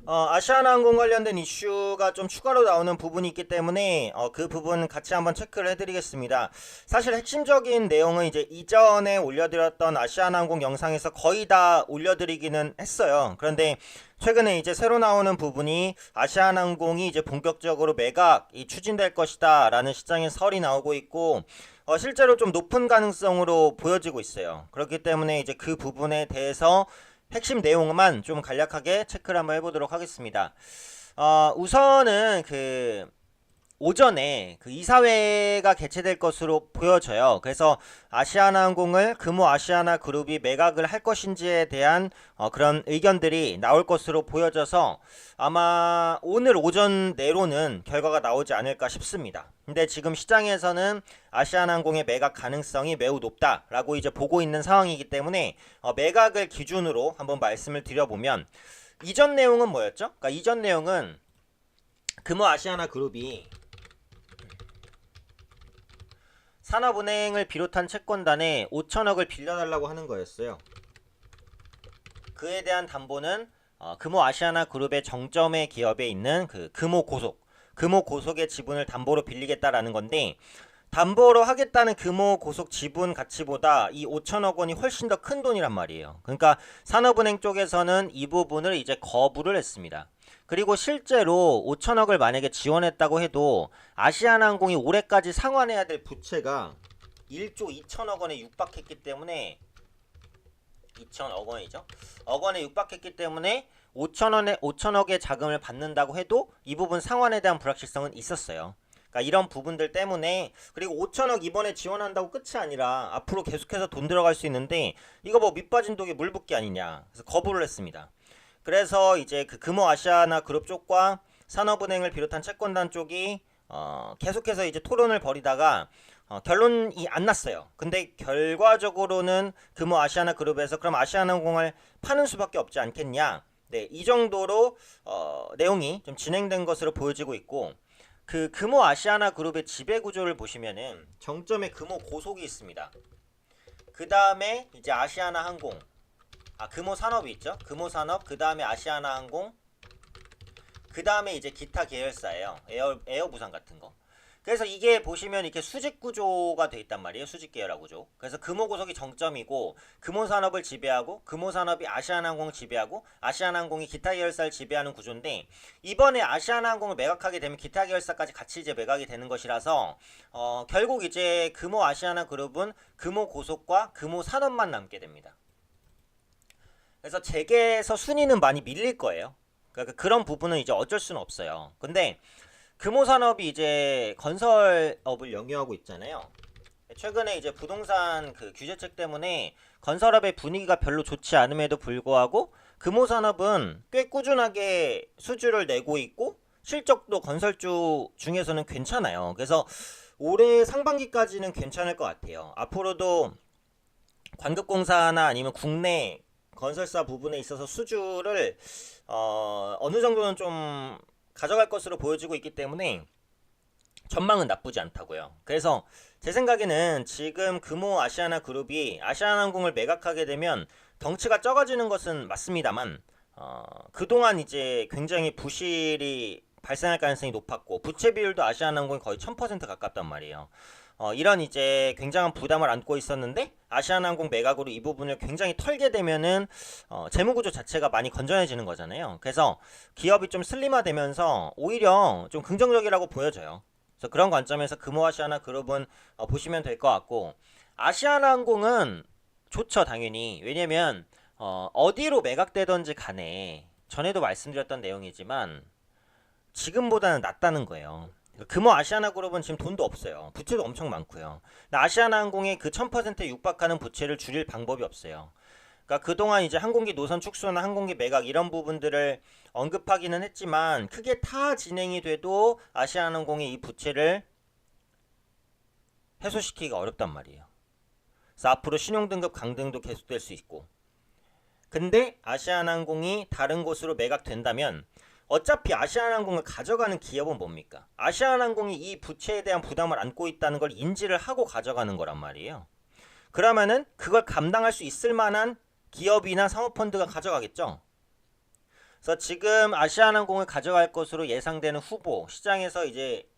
아시아나항공 관련된 이슈가 좀 추가로 나오는 부분이 있기 때문에 그 부분 같이 한번 체크를 해드리겠습니다. 사실 핵심적인 내용은 이제 이전에 올려드렸던 아시아나항공 영상에서 거의 다 올려드리기는 했어요. 그런데 최근에 이제 새로 나오는 부분이 아시아나항공이 이제 본격적으로 매각이 추진될 것이다 라는 시장의 설이 나오고 있고 실제로 좀 높은 가능성으로 보여지고 있어요. 그렇기 때문에 이제 그 부분에 대해서 핵심 내용만 좀 간략하게 체크를 한번 해보도록 하겠습니다. 우선은 오전에 이사회가 개최될 것으로 보여져요. 그래서 아시아나항공을 금호 아시아나그룹이 매각을 할 것인지에 대한 그런 의견들이 나올 것으로 보여져서 아마 오늘 오전 내로는 결과가 나오지 않을까 싶습니다. 근데 지금 시장에서는 아시아나항공의 매각 가능성이 매우 높다라고 이제 보고 있는 상황이기 때문에 매각을 기준으로 한번 말씀을 드려보면 이전 내용은 뭐였죠? 그러니까 이전 내용은 금호 아시아나그룹이 산업은행을 비롯한 채권단에 5천억을 빌려달라고 하는 거였어요. 그에 대한 담보는 금호 아시아나그룹의 정점의 기업에 있는 금호고속의 지분을 담보로 빌리겠다라는 건데 담보로 하겠다는 금호고속 지분 가치보다 이 5천억 원이 훨씬 더 큰 돈이란 말이에요. 그러니까 산업은행 쪽에서는 이 부분을 이제 거부를 했습니다. 그리고 실제로 5천억을 만약에 지원했다고 해도 아시아나항공이 올해까지 상환해야 될 부채가 1조 2천억 원에 육박했기 때문에 2천억 원이죠. 억 원에 육박했기 때문에 5천억의 자금을 받는다고 해도 이 부분 상환에 대한 불확실성은 있었어요. 그러니까 이런 부분들 때문에 그리고 5천억 이번에 지원한다고 끝이 아니라 앞으로 계속해서 돈 들어갈 수 있는데 이거 뭐 밑빠진 독에 물 붓기 아니냐. 그래서 거부를 했습니다. 그래서 이제 금호 아시아나그룹 쪽과 산업은행을 비롯한 채권단 쪽이 계속해서 이제 토론을 벌이다가 결론이 안 났어요. 근데 결과적으로는 금호 아시아나그룹에서 그럼 아시아나항공을 파는 수밖에 없지 않겠냐. 네, 이 정도로 내용이 좀 진행된 것으로 보여지고 있고 금호 아시아나그룹의 지배구조를 보시면은 정점에 금호고속이 있습니다. 그 다음에 이제 아시아나항공 금호산업이 있죠. 금호산업, 그 다음에 아시아나항공, 그 다음에 이제 기타 계열사예요. 에어부산 같은 거. 그래서 이게 보시면 이렇게 수직 구조가 돼 있단 말이에요. 수직 계열화 구조. 그래서 금호고속이 정점이고 금호산업을 지배하고 금호산업이 아시아나항공을 지배하고 아시아나항공이 기타 계열사를 지배하는 구조인데 이번에 아시아나항공을 매각하게 되면 기타 계열사까지 같이 이제 매각이 되는 것이라서 결국 이제 금호 아시아나그룹은 금호고속과 금호산업만 남게 됩니다. 그래서 재계에서 순위는 많이 밀릴 거예요. 그러니까 그런 부분은 이제 어쩔 수는 없어요. 근데 금호산업이 이제 건설업을 영위하고 있잖아요. 최근에 이제 부동산 규제책 때문에 건설업의 분위기가 별로 좋지 않음에도 불구하고 금호산업은 꽤 꾸준하게 수주를 내고 있고 실적도 건설주 중에서는 괜찮아요. 그래서 올해 상반기까지는 괜찮을 것 같아요. 앞으로도 관급공사나 아니면 국내 건설사 부분에 있어서 수주를 어느 정도는 좀 가져갈 것으로 보여지고 있기 때문에 전망은 나쁘지 않다고요. 그래서 제 생각에는 지금 금호 아시아나그룹이 아시아나항공을 매각하게 되면 덩치가 적어지는 것은 맞습니다만 그동안 이제 굉장히 부실이 발생할 가능성이 높았고 부채 비율도 아시아나항공이 거의 1000% 가깝단 말이에요. 이런 이제 굉장한 부담을 안고 있었는데 아시아나항공 매각으로 이 부분을 굉장히 털게 되면은 재무구조 자체가 많이 건전해지는 거잖아요. 그래서 기업이 좀 슬림화되면서 오히려 좀 긍정적이라고 보여져요. 그래서 그런 관점에서 금호 아시아나그룹은 보시면 될 것 같고 아시아나항공은 좋죠 당연히. 왜냐면 어디로 매각되던지 간에 전에도 말씀드렸던 내용이지만 지금보다는 낫다는 거예요. 금호 아시아나그룹은 지금 돈도 없어요. 부채도 엄청 많고요. 아시아나항공의 그 1000%에 육박하는 부채를 줄일 방법이 없어요. 그러니까 그동안 이제 항공기 노선 축소나 항공기 매각 이런 부분들을 언급하기는 했지만 크게 타 진행이 돼도 아시아나항공의 이 부채를 해소시키기가 어렵단 말이에요. 그래서 앞으로 신용등급 강등도 계속될 수 있고 근데 아시아나항공이 다른 곳으로 매각된다면 어차피 아시아나항공을 가져가는 기업은 뭡니까? 아시아나항공이 이 부채에 대한 부담을 안고 있다는 걸 인지를 하고 가져가는 거란 말이에요. 그러면은 그걸 감당할 수 있을 만한 기업이나 사모펀드가 가져가겠죠. 그래서 지금 아시아나항공을 가져갈 것으로 예상되는 후보 시장에서 이제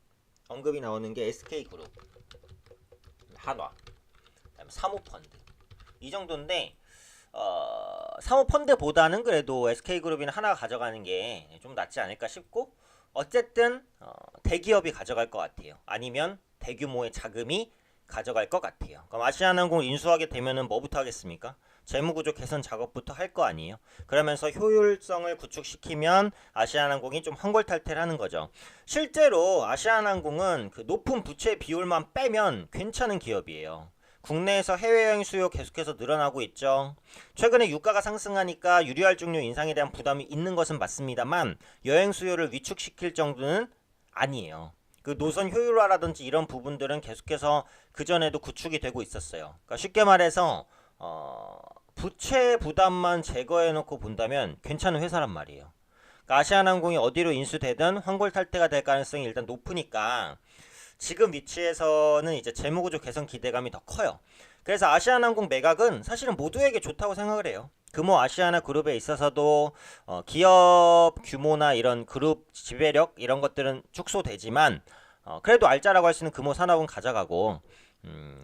언급이 나오는 게 SK그룹, 한화, 그다음에 사모펀드 이 정도인데 사모펀드보다는 그래도 SK그룹이나 하나가 가져가는 게 좀 낫지 않을까 싶고 어쨌든 대기업이 가져갈 것 같아요. 아니면 대규모의 자금이 가져갈 것 같아요. 그럼 아시아나항공을 인수하게 되면은 뭐부터 하겠습니까? 재무구조 개선 작업부터 할 거 아니에요. 그러면서 효율성을 구축시키면 아시아나항공이 좀 환골탈태를 하는 거죠. 실제로 아시아나항공은 그 높은 부채 비율만 빼면 괜찮은 기업이에요. 국내에서 해외여행 수요 계속해서 늘어나고 있죠. 최근에 유가가 상승하니까 유류할증료 인상에 대한 부담이 있는 것은 맞습니다만 여행 수요를 위축시킬 정도는 아니에요. 그 노선 효율화라든지 이런 부분들은 계속해서 그전에도 구축이 되고 있었어요. 그러니까 쉽게 말해서 부채 부담만 제거해 놓고 본다면 괜찮은 회사란 말이에요. 그러니까 아시아나항공이 어디로 인수되든 환골탈태가 될 가능성이 일단 높으니까 지금 위치에서는 이제 재무구조 개선 기대감이 더 커요. 그래서 아시아나항공 매각은 사실은 모두에게 좋다고 생각을 해요. 금호 아시아나 그룹에 있어서도 기업 규모나 이런 그룹 지배력 이런 것들은 축소되지만 그래도 알짜라고 할 수 있는 금호 산업은 가져가고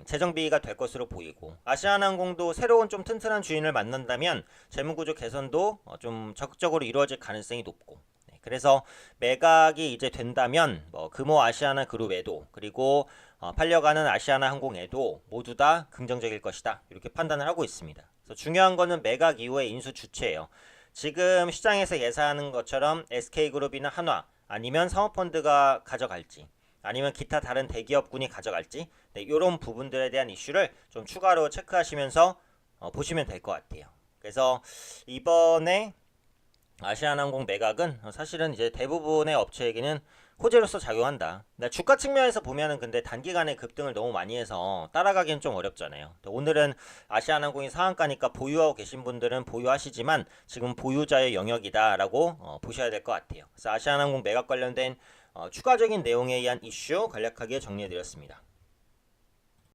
재정비가 될 것으로 보이고 아시아나항공도 새로운 좀 튼튼한 주인을 만난다면 재무구조 개선도 좀 적극적으로 이루어질 가능성이 높고 그래서 매각이 이제 된다면 금호 아시아나 그룹에도 그리고 팔려가는 아시아나항공에도 모두 다 긍정적일 것이다 이렇게 판단을 하고 있습니다. 그래서 중요한 거는 매각 이후의 인수 주체예요. 지금 시장에서 예상하는 것처럼 SK그룹이나 한화 아니면 사모펀드가 가져갈지 아니면 기타 다른 대기업군이 가져갈지 이런 부분들에 대한 이슈를 좀 추가로 체크하시면서 보시면 될 것 같아요. 그래서 이번에 아시아나항공 매각은 사실은 이제 대부분의 업체에게는 호재로서 작용한다. 주가 측면에서 보면은 근데 단기간에 급등을 너무 많이 해서 따라가기는 좀 어렵잖아요. 오늘은 아시아나항공이 상한가니까 보유하고 계신 분들은 보유하시지만 지금 보유자의 영역이다라고 보셔야 될 것 같아요. 그래서 아시아나항공 매각 관련된 추가적인 내용에 의한 이슈 간략하게 정리해드렸습니다.